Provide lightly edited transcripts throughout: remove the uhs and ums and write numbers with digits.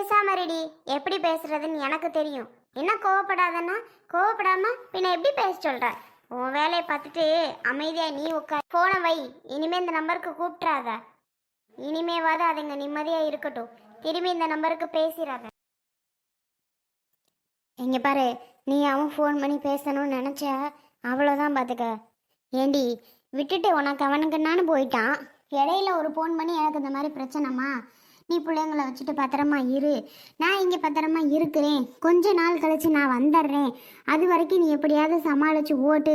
பேசாம ரெடி. எப்படி பேசுறதுன்னு எனக்கு தெரியும். என்ன கோவப்படாதன்னா கோவப்படாம பின்ன எப்படி பேச சொல்ற? உன் வேலையை பார்த்துட்டு அமைதியா நீ உட்கார். போன வை. இனிமே இந்த நம்பருக்கு கூப்பிட்றாத. இனிமேவாது அதுங்க நிம்மதியா இருக்கட்டும். திரும்பி இந்த நம்பருக்கு பேசிடாத. எங்க பாரு, நீ அவன் ஃபோன் பண்ணி பேசணும்னு நினச்ச அவ்வளோதான் பார்த்துக்க. ஏண்டி விட்டுட்டு உனக்கு அவனுக்குன்னான்னு போயிட்டான். இடையில ஒரு ஃபோன் பண்ணி எனக்கு இந்த மாதிரி பிரச்சனைமா, நீ பிள்ளைங்களை வச்சுட்டு பத்திரமா இரு, நான் இங்கே பத்திரமா இருக்கிறேன், கொஞ்ச நாள் கழிச்சு நான் வந்துடுறேன், அது வரைக்கும் நீ எப்படியாவது சமாளித்து ஓட்டு,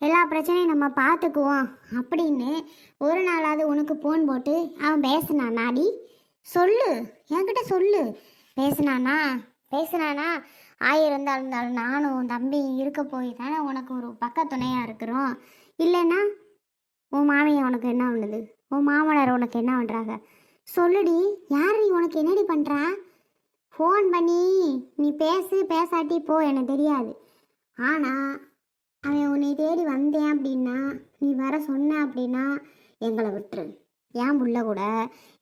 எல்லா பிரச்சனையும் நம்ம பார்த்துக்குவோம் அப்படின்னு ஒரு நாளாவது உனக்கு ஃபோன் போட்டு அவன் பேசினானாடி? சொல்லு, என்கிட்ட சொல்லு. பேசினானா? பேசினானா? இருந்தாலும் நானும் உன் தம்பி இருக்க போய் தானே உனக்கு ஒரு பக்க துணையாக இருக்கிறோம். இல்லைன்னா உன் மாமியார் உனக்கு என்ன பண்ணுது? உன் மாமனார் உனக்கு என்ன பண்ணுறாங்க? சொல்லுடி, யார் நீ? உனக்கு என்னடி பண்ணுறா? ஃபோன் பண்ணி நீ பேசாட்டி போ, எனக்கு தெரியாது. ஆனால் அவன் உன்னை தேடி வந்தேன் அப்படின்னா, நீ வர சொன்ன அப்படின்னா எங்களை விட்டுரு. என் புள்ள கூட,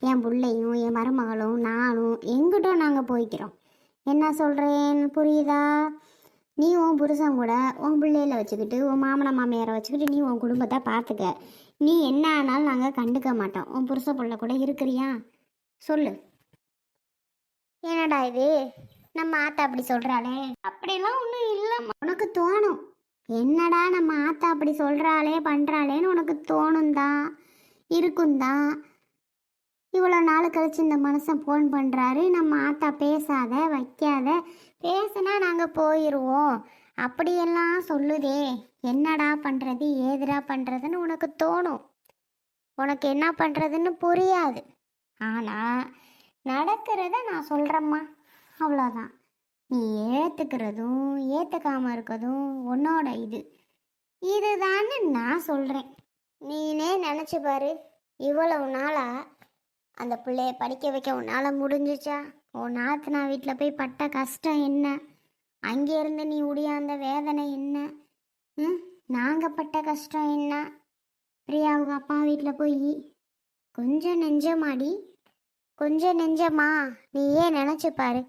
என் பிள்ளையும் என் மருமகளும் நானும் எங்கிட்டோ நாங்கள் போய்க்கிறோம். என்ன சொல்கிறேன் புரியுதா? நீ உன் புருஷன் கூட உன் பிள்ளையில வச்சுக்கிட்டு உன் மாமனை மாமியாரை வச்சுக்கிட்டு நீ உன் குடும்பத்தை பார்த்துக்க. நீ என்ன ஆனாலும் நாங்கள் கண்டுக்க மாட்டோம். உன் புருஷ பிள்ளை கூட இருக்கிறியா? சொல்லு. என்னடா இது, நம்ம ஆத்தா அப்படி சொல்கிறாளே? அப்படிலாம் ஒன்றும் இல்லைம்மா. உனக்கு தோணும், என்னடா நம்ம ஆத்தா அப்படி சொல்கிறாளே பண்ணுறாளேன்னு உனக்கு தோணும் தான், இருக்கும் தான். இவ்வளோ நாள் கழிச்சு இந்த மனுஷன் ஃபோன் பண்ணுறாரு, நம்ம ஆத்தா பேசாத வைக்காத, பேசுனா நாங்கள் போயிடுவோம் அப்படியெல்லாம் சொல்லுதே. என்னடா பண்ணுறது ஏதுடா பண்ணுறதுன்னு உனக்கு தோணும். உனக்கு என்ன பண்ணுறதுன்னு புரியாது. ஆனால் நடக்கிறத நான் சொல்கிறேம்மா, அவ்வளோதான். நீ ஏற்றுக்கிறதும் ஏற்றுக்காமல் இருக்கிறதும் உன்னோட இதுதான்னு நான் சொல்கிறேன். நீனே நினச்சி பாரு, இவ்வளவு நாளாக அந்த பிள்ளைய படிக்க வைக்க உன்னால் முடிஞ்சிச்சா? உன் நாத்தனா வீட்டில் போய் பட்ட கஷ்டம் என்ன? அங்கேருந்து நீ உடையாந்த வேதனை என்ன? நாங்கள் பட்ட கஷ்டம் என்ன? பிரியாவுக்கு அப்பா வீட்டில் போய் கொஞ்சம் நெஞ்சமாடி, கொஞ்சம் நெஞ்சமா? நீ ஏன் நினச்சி பாரு,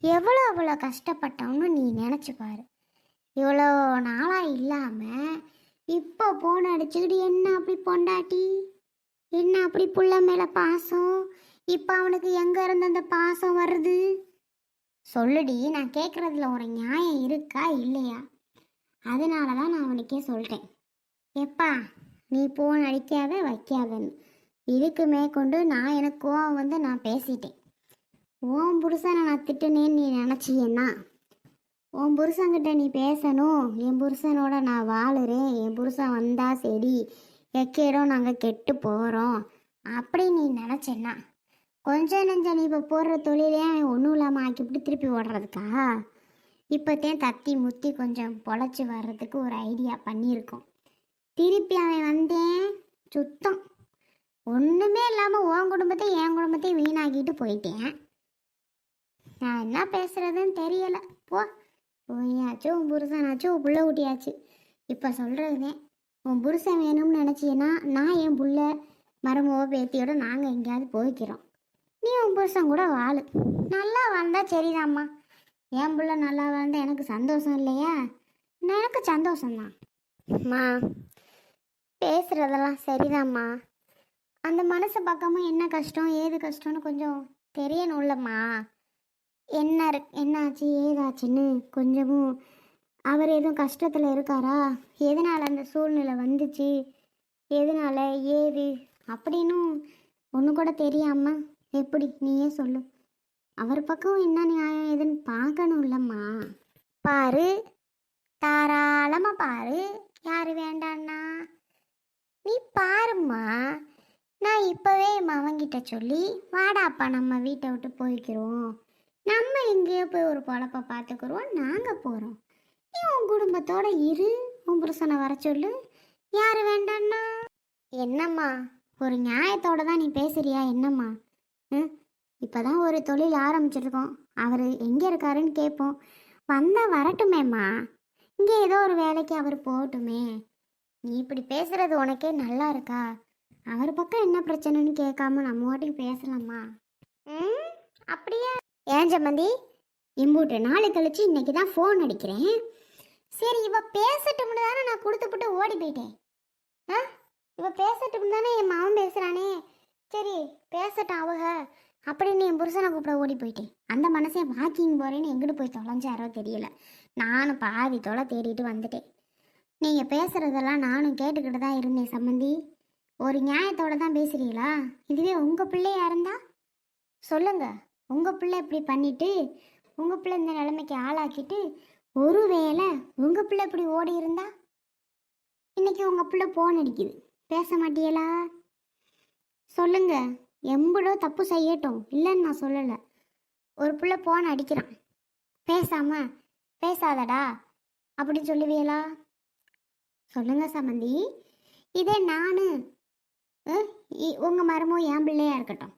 எவ்வளோ கஷ்டப்பட்டோம்னு நீ நினச்சி பாரு. இவ்வளோ நாளாக இல்லாமல் இப்போ போன் அடிச்சுக்கிட்டு என்ன அப்படி பொண்டாட்டி, என்ன அப்படி புள்ள மேலே பாசம், இப்போ அவனுக்கு எங்கே இருந்து அந்த பாசம் வருது? சொல்லுடி, நான் கேட்குறதுல ஒரு நியாயம் இருக்கா இல்லையா? அதனால தான் நான் அவனுக்கே சொல்லிட்டேன், எப்பா நீ போன் அடிக்காத வைக்காதன்னு. இதுக்கு மேற்கொண்டு எனக்கு கோவம் வந்து நான் பேசிட்டேன். உன் புருஷனை நான் திட்டுனேன்னு நீ நினச்சியன்னா, உன் புருஷன்கிட்ட நீ பேசணும், என் புருஷனோட நான் வாழுறேன், என் புருஷன் வந்தா சரி, எக்கேடும் நாங்கள் கெட்டு போகிறோம் அப்படி நீ நினச்சேன்னா, கொஞ்சம் நெஞ்சம் நீ இப்போ போடுற தொழிலே ஒன்றும் இல்லாமல் ஆக்கிவிட்டு திருப்பி ஓடுறதுக்கா? இப்போத்தையும் தத்தி முத்தி கொஞ்சம் பொழைச்சி வர்றதுக்கு ஒரு ஐடியா பண்ணியிருக்கோம். திருப்பி அவன் வந்தேன் சுத்தம் ஒன்றுமே இல்லாமல் உன் குடும்பத்தையும் என் குடும்பத்தையும் வீணாக்கிட்டு போயிட்டேன். நான் என்ன பேசுகிறதுன்னு தெரியலை. போயாச்சு, உன் புருஷனாச்சு, உன் புள்ள ஊட்டியாச்சு. இப்போ சொல்கிறதுனே, உன் புருஷன் வேணும்னு நினச்சின்னா நான் என் புள்ள மருமவோ பேத்தியோட நாங்கள் எங்கேயாவது போய்க்கிறோம். நீ உன் புருஷன் கூட வாழு, நல்லா வாழ்ந்தா சரிதாம்மா. என் புள்ள நல்லா வாழ்ந்தா எனக்கு சந்தோஷம் இல்லையா? எனக்கு சந்தோஷம்தான். அம்மா பேசுகிறதெல்லாம் சரிதாம்மா. அந்த மனசு பக்கமும் என்ன கஷ்டம் ஏது கஷ்டம்னு கொஞ்சம் தெரியணும்லம்மா. என்னாச்சு ஏதாச்சுன்னு கொஞ்சமும் அவர் எதுவும் கஷ்டத்தில் இருக்காரா? எதனால் அந்த சூழ்நிலை வந்துச்சு, எதனால் ஏது அப்படின்னும் ஒன்று கூட தெரியாம எப்படி? நீயே சொல்லு. அவர் பக்கம் என்ன நியாயம் எதுன்னு பார்க்கணும் இல்லைம்மா. பாரு, தாராளமாக பாரு, யார் வேண்டான்னா நீ பாரும்மா. நான் இப்போவே மவங்கிட்ட சொல்லி வாடாப்பா நம்ம வீட்டை விட்டு போய்க்கிறோம், நம்ம எங்கேயோ போய் ஒரு பொழப்பை பார்த்துக்குருவோம், நாங்கள் போகிறோம், நீ உன் குடும்பத்தோட இரு, உன் புருஷனை வர சொல்லு, யார் வேண்டான்னா. என்னம்மா ஒரு நியாயத்தோட தான் நீ பேசுறியா? என்னம்மா இப்போதான் ஒரு தொழில் ஆரம்பிச்சிருக்கோம், அவர் எங்கே இருக்காருன்னு கேட்போம், வந்தால் வரட்டுமேம்மா, இங்கே ஏதோ ஒரு வேலைக்கு அவர் போகட்டுமே. நீ இப்படி பேசுறது உனக்கே நல்லா இருக்கா? அவர் பக்கம் என்ன பிரச்சனைன்னு கேட்காம நம்ம வாட்டிக்கு பேசலாமா? அப்படியா? ஏன் சம்மந்தி இம்பூட்டு நாளை கழிச்சு இன்னைக்கு தான் ஃபோன் அடிக்கிறேன். சரி இவ பேசட்டும்னு தானே நான் கொடுத்துப்புட்டு ஓடி போயிட்டேன். ஆ இவ பேசட்டும் தானே என் மாவன் பேசுகிறானே, சரி பேசட்டும் அவங்க அப்படின்னு என் புருஷனை கூப்பிட ஓடி போயிட்டேன். அந்த மனசே வாக்கிங் போகிறேன்னு எங்கிட்டு போய் தொலைஞ்சாரோ தெரியல. நானும் பாதி தொலை தேடிட்டு வந்துட்டேன். நீங்கள் பேசுகிறதெல்லாம் நானும் கேட்டுக்கிட்டு தான் இருந்தேன் சம்மந்தி. ஒரு நியாயத்தோடு தான் பேசுகிறீங்களா? இதுவே உங்கள் பிள்ளையா இருந்தா சொல்லுங்க. உங்கள் பிள்ளை இப்படி பண்ணிட்டு உங்கள் பிள்ளை இந்த நிலைமைக்கு ஆளாக்கிட்டு ஒருவேளை உங்கள் பிள்ளை இப்படி ஓடி இருந்தா இன்னைக்கு உங்கள் பிள்ளை போன் அடிக்குது, பேச மாட்டியலா? சொல்லுங்க. எம்புடோ தப்பு செய்யட்டும், இல்லைன்னு நான் சொல்லலை. ஒரு பிள்ளை போன் அடிக்கிறான், பேசாம பேசாதடா அப்படின்னு சொல்லுவீங்களா? சொல்லுங்க சம்மந்தி. இதே நான் உங்கள் மரமோ என் பிள்ளையா இருக்கட்டும்,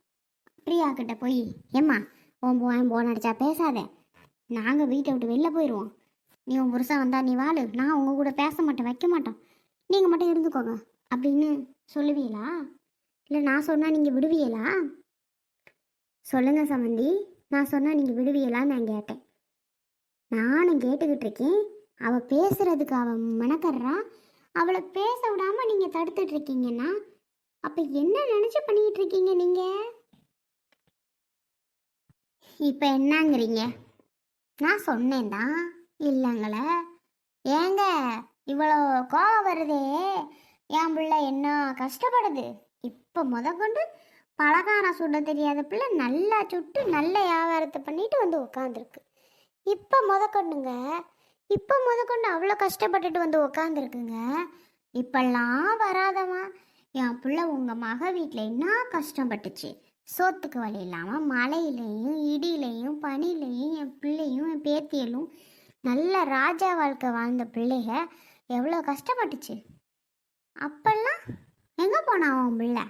பிரியாக்கிட்ட போய் ஏம்மா உன் போன் அடித்தா பேசாதே, நாங்கள் வீட்டை விட்டு வெளில போயிடுவோம், நீ உன் புருஷன் வந்தா நீ வாழு, நான் உங்கள் கூட பேச மாட்டேன், வைக்க மாட்டோம், நீங்கள் மட்டும் இருந்துக்கோங்க அப்படின்னு சொல்லுவீங்களா? இல்லை நான் சொன்னால் நீங்கள் விடுவீங்களா? சொல்லுங்கள் சம்மந்தி. நான் சொன்னால் நீங்கள் விடுவீங்களான்னு நான் கேட்டேன். நானும் கேட்டுக்கிட்டு இருக்கேன். அவள் பேசுகிறதுக்கு அவள் மெனக்கடுறா, அவளை பேச விடாமல் நீங்கள் தடுத்துட்டு இருக்கீங்கன்னா அப்போ என்ன நினச்சி பண்ணிக்கிட்டு இருக்கீங்க நீங்கள்? இப்போ என்னங்கிறீங்க? நான் சொன்னேன் தான் இல்லைங்களே. ஏங்க இவ்வளோ கோவம் வருதே, என் பிள்ளை என்ன கஷ்டப்படுது. இப்போ கொண்டு பலகாரம் சுட தெரியாத பிள்ளை நல்லா சுட்டு நல்ல வியாபாரத்தை பண்ணிட்டு வந்து உட்காந்துருக்கு. இப்போ கொண்டுங்க, இப்போ கொண்டு அவ்வளோ கஷ்டப்பட்டுட்டு வந்து உட்காந்துருக்குங்க. இப்பெல்லாம் வராதம்மா, என் பிள்ளை உங்கள் மக வீட்டில் என்ன கஷ்டப்பட்டுச்சு, சோத்துக்கு வழி இல்லாமல் மழையிலையும் இடியிலையும் பனிலையும் என் பிள்ளையும் என் பேத்தியலும் நல்ல ராஜா வாழ்க்கை வாழ்ந்த பிள்ளைக எவ்வளோ கஷ்டப்பட்டுச்சு. அப்பெல்லாம் எங்கே போனா உன் பிள்ளை?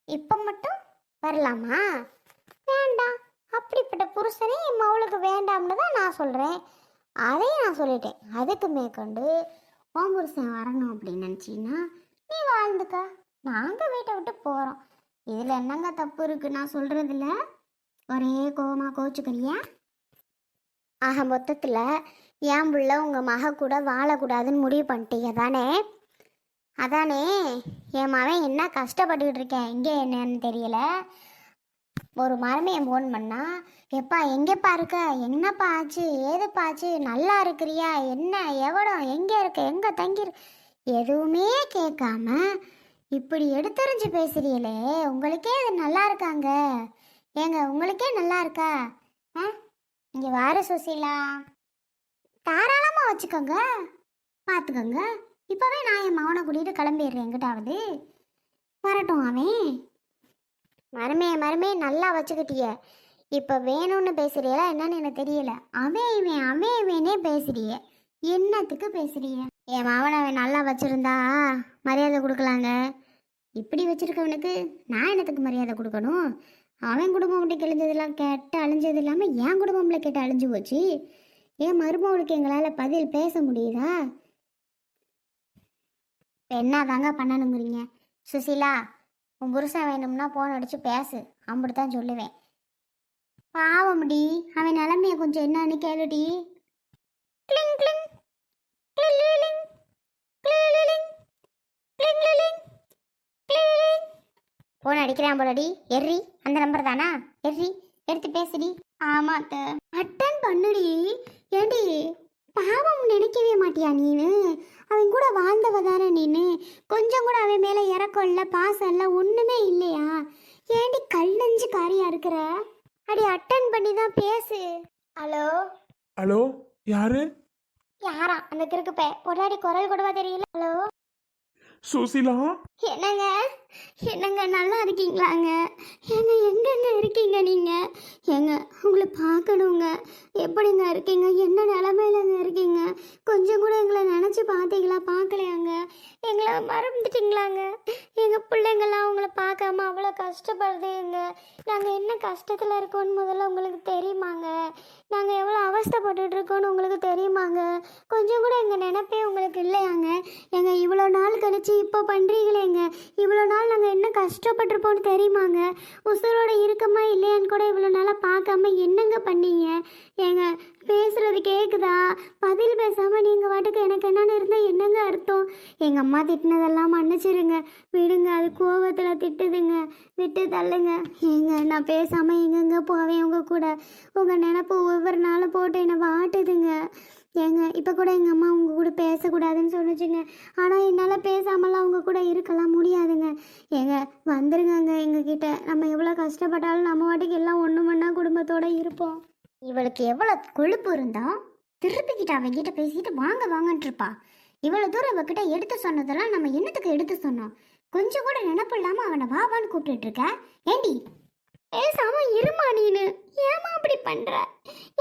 இப்போ மட்டும் வரலாமா? வேண்டாம். அப்படிப்பட்ட புருஷனே என் மவளுக்கு வேண்டாம்னு தான் நான் சொல்கிறேன். அதையும் நான் சொல்லிட்டேன். அதுக்கு மேற்கொண்டு உன் புருஷன் வரணும் அப்படின்னு நினச்சின்னா நீ வாழ்ந்துக்க, நாங்கள் வீட்டை விட்டு போகிறோம். இதில் என்னங்க தப்பு இருக்குது நான் சொல்கிறதில்ல? ஒரே கோவமா கோச்சுக்கிறியா? ஆக மொத்தத்தில் என் பிள்ளை உங்கள் மக கூட வாழக்கூடாதுன்னு முடிவு பண்ணிட்டீங்க தானே? அதானே? என் மகன் என்ன கஷ்டப்பட்டுக்கிட்டு இருக்கேன் இங்கே என்னன்னு தெரியல. ஒரு மரமே ஃபோன் பண்ணா, எப்பா எங்கேப்பா இருக்க, என்னப்பா ஆச்சு, ஏதுப்பா ஆச்சு, நல்லா இருக்கிறியா, என்ன எவ்வளோ, எங்கே இருக்க, எங்கே தங்கிரு, எதுவுமே கேட்காம இப்படி எடுத்தறிஞ்சு பேசுறீங்களே, உங்களுக்கே அது நல்லா இருக்காங்க? ஏங்க உங்களுக்கே நல்லா இருக்கா? ஆ இங்கே வார சுசீலா, தாராளமாக வச்சுக்கோங்க, பார்த்துக்கோங்க. இப்போவே நான் என் மகனை கூட்டிகிட்டு கிளம்பிடுறேன், எங்கிட்டாவது வரட்டும் அவன். மருமே நல்லா வச்சுக்கிட்டிய. இப்போ வேணும்னு பேசுறியல என்னன்னு எனக்கு தெரியல. அவன் இவனே பேசுறிய, என்னத்துக்கு பேசுறிய? என் மாவன் அவன் நல்லா வச்சுருந்தா மரியாதை கொடுக்கலாங்க. இப்படி வச்சுருக்கவனுக்கு நான் என்னத்துக்கு மரியாதை கொடுக்கணும்? அவன் குடும்பம் மட்டும் கிழிஞ்சதெல்லாம் கேட்டு அழிஞ்சது இல்லாமல் என் குடும்பம்ல கேட்டு அழிஞ்சு போச்சு. என் மருமகளுக்கு எங்களால் பதில் பேச முடியுதா? என்ன தாங்க பண்ணணுங்கிறீங்க? சுசீலா, உன் புருஷன் வேணும்னா ஃபோன் அடித்து பேசு, அப்படித்தான் சொல்லுவேன். பாவம்டி, அவன் நிலமைய கொஞ்சம் என்னன்னு கேளுடி. கிளிங் கிளிங் கிளிங் கிளிங் கிளிங் கிளிங். ஃபோன் அடிக்கிறான் போலடி. எர்ரி, அந்த நம்பர் தானா? எர்ரி, எடுத்து பேசுடி. ஆமாத்த, அட்டன் பண்ணுடி. ஏண்டி பாவம் நினைக்கவே மாட்டியா நீனு? அவன் கூட வாழ்ந்தவ தானே நீனு. கொஞ்சம் கூட அவன் மேலே இறக்கம் இல்லை, பாசம் இல்லை, ஒன்றுமே இல்லையா? ஏண்டி கல்லஞ்சு காரியா இருக்கிற? அடி அட்டன் பண்ணி தான் பேசு. ஹலோ ஹலோ, யாரு? யாரா அந்த கிறுக்கு பொட்டாடி குரல் கூடவா தெரியல? ஹலோ சுசீலா. என்னங்க என்னங்க நல்லா இருக்கீங்களாங்க? ஏங்க எங்கெங்க இருக்கீங்க நீங்கள்? ஏங்க உங்களை பார்க்கணுங்க. எப்படிங்க இருக்கீங்க? என்ன நிலமையிலங்க இருக்கீங்க? கொஞ்சம் கூட எங்களை நினச்சி பார்த்தீங்களா? பார்க்கலையாங்க? எங்களை மறந்துட்டீங்களாங்க? எங்கள் பிள்ளைங்கள்லாம் உங்களை பார்க்காம அவ்வளோ கஷ்டப்படுதுங்க. நாங்கள் என்ன கஷ்டத்தில் இருக்கோன்னு முதல்ல உங்களுக்கு தெரியுமாங்க? நாங்கள் எவ்வளோ அவஸ்தைப்பட்டுட்டு இருக்கோன்னு உங்களுக்கு தெரியுமாங்க? கொஞ்சம் கூட எங்கள் நினைப்பே உங்களுக்கு இல்லையாங்க? எங்கள் இவ்வளோ நாள் கழிச்சு இப்போ பண்ணுறீங்களேங்க, இவ்வளோ நாள் நாள் நாங்கள் என்ன கஷ்டப்பட்டிருப்போம்னு தெரியுமாங்க? உசுரோட இருக்கமா இல்லையான்னு கூட இவ்வளோ நாளாக பார்க்காம என்னங்க பண்ணீங்க? ஏங்க பேசுறது கேட்குதா? பதில் பேசாமல் நீங்கள் வாட்டுக்கு எனக்கு என்னன்னு இருந்தால் என்னங்க அர்த்தம்? எங்கள் அம்மா திட்டினதெல்லாம் மன்னிச்சிருங்க, விடுங்க. அது கோவத்தில் திட்டுதுங்க, விட்டு தள்ளுங்க. ஏங்க நான் பேசாமல் எங்கெங்க போவேன் உங்கள் கூட? உங்கள் நினப்பு ஒவ்வொரு நாளும் போட்டு என்னை வாட்டுதுங்க. ஏங்க இப்போ கூட எங்கள் அம்மா உங்கள் கூட பேசக்கூடாதுன்னு சொன்னிச்சுங்க. ஆனால் என்னால் பேசாமலாம் அவங்க கூட இருக்கலாம் முடியாதுங்க. ஏங்க வந்துருங்க எங்ககிட்ட. நம்ம எவ்வளோ கஷ்டப்பட்டாலும் நம்ம வாட்டுக்கு எல்லாம் ஒன்று மண்ணா குடும்பத்தோடு இருப்போம். இவளுக்கு எவ்வளோ கொழுப்பு இருந்தால் திருப்பிக்கிட்ட அவங்கிட்ட பேசிட்டு வாங்க வாங்கன்ட்டு இருப்பா. இவ்வளோ தூரம் இவகிட்ட எடுத்து சொன்னதெல்லாம் நம்ம என்னத்துக்கு எடுத்து சொன்னோம்? கொஞ்சம் கூட நினப்பு இல்லாமல் அவனை வாவான்னு கூப்பிட்டுட்டு இருக்க. ஏண்டி பேசாம இருமா நீனு? ஏமா அப்படி பண்ற?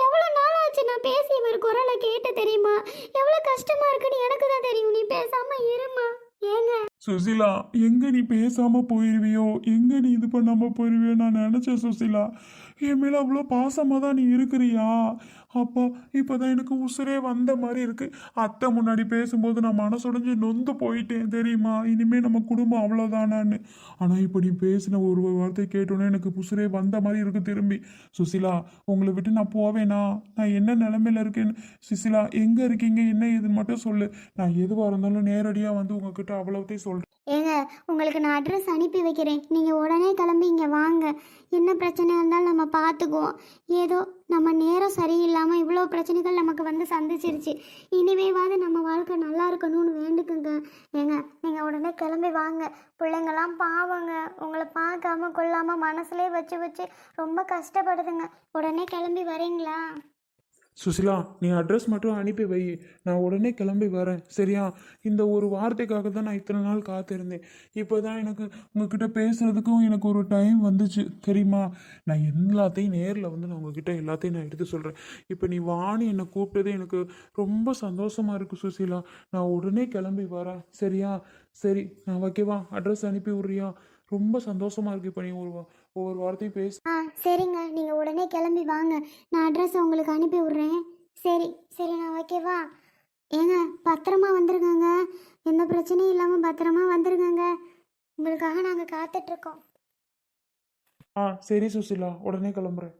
எவ்வளோ நாள் ஆச்சு நான் பேசி இவர் குரலை கேட்டு தெரியுமா? எவ்வளோ கஷ்டமா இருக்குன்னு எனக்கு தான் தெரியும். நீ பேசாம இருமா. ஏங்க சுசிலா, எங்க நீ பேசாம போயிருவியோ, எங்க நீ இது பண்ணாம போயிருவியோ நான் நினைச்சேன் சுசிலா. என் மேல அவ்வளோ பாசமா தான் நீ இருக்கிறியா? அப்பா, இப்போதான் எனக்கு உசுரே வந்த மாதிரி இருக்கு. அத்தை முன்னாடி பேசும்போது நான் மனசுடைஞ்சு நொந்து போயிட்டேன் தெரியுமா? இனிமே நம்ம குடும்பம் அவ்வளோதானான்னு. ஆனால் இப்போ நீ பேசின ஒரு வார்த்தை கேட்டோன்னே எனக்கு உசுரே வந்த மாதிரி இருக்கு திரும்பி. சுசிலா, உங்களை விட்டு நான் போவேனா? நான் என்ன நிலைமையில இருக்கேன்னு. சுசிலா, எங்கே இருக்கீங்க, என்ன ஏதுன்னு மட்டும் சொல்லு. நான் எதுவாக இருந்தாலும் நேரடியாக வந்து உங்ககிட்ட அவ்வளோத்தையும் சொல்கிறேன். ஏங்க உங்களுக்கு நான் அட்ரஸ் அனுப்பி வைக்கிறேன். நீங்கள் உடனே கிளம்பி இங்கே வாங்க. என்ன பிரச்சனையாக இருந்தாலும் நம்ம பார்த்துக்குவோம். ஏதோ நம்ம நேரம் சரியில்லாமல் இவ்வளோ பிரச்சனைகள் நமக்கு வந்து சந்திச்சிருச்சு. இனிமேவாது நம்ம வாழ்க்கை நல்லா இருக்கணும்னு வேண்டுக்குங்க. ஏங்க நீங்கள் உடனே கிளம்பி வாங்க. பிள்ளைங்கள்லாம் பாவங்க, உங்களை பார்க்காம கொள்ளாமல் மனசுலேயே வச்சு வச்சு ரொம்ப கஷ்டப்படுதுங்க. உடனே கிளம்பி வரீங்களா? சுசிலா, நீ அட்ரஸ் மட்டும் அனுப்பி வை, நான் உடனே கிளம்பி வரேன் சரியா? இந்த ஒரு வார்த்தைக்காக தான் நான் இத்தனை நாள் காத்திருந்தேன். இப்போ தான் எனக்கு உங்ககிட்ட பேசுறதுக்கும் எனக்கு ஒரு டைம் வந்துச்சு தெரியுமா? நான் எல்லாத்தையும் நேரில் வந்து நான் உங்ககிட்ட எல்லாத்தையும் நான் எடுத்து சொல்கிறேன். இப்போ நீ வாணி என்னை கூப்பிட்டதே எனக்கு ரொம்ப சந்தோஷமாக இருக்குது சுசிலா. நான் உடனே கிளம்பி வரேன் சரியா? சரி, நான் வைக்கவா? அட்ரஸ் அனுப்பி விட்றியா? ரொம்ப சந்தோஷமாக இருக்குது. இப்போ நீ ஒவ்வொரு வார்த்தையும் பேச. சரிங்க, நீங்கள் உடனே கிளம்பி வாங்க. நான் அட்ரஸ் உங்களுக்கு அனுப்பி விட்றேன். சரி சரி, நான் வைக்கவா? ஏங்க பத்திரமா வந்துருங்க. எந்த பிரச்சனையும் இல்லாமல் பத்திரமா வந்துருங்க. உங்களுக்காக நாங்கள் காத்துட்ருக்கோம். சரி சுசிலா, உடனே கிளம்புறேன்.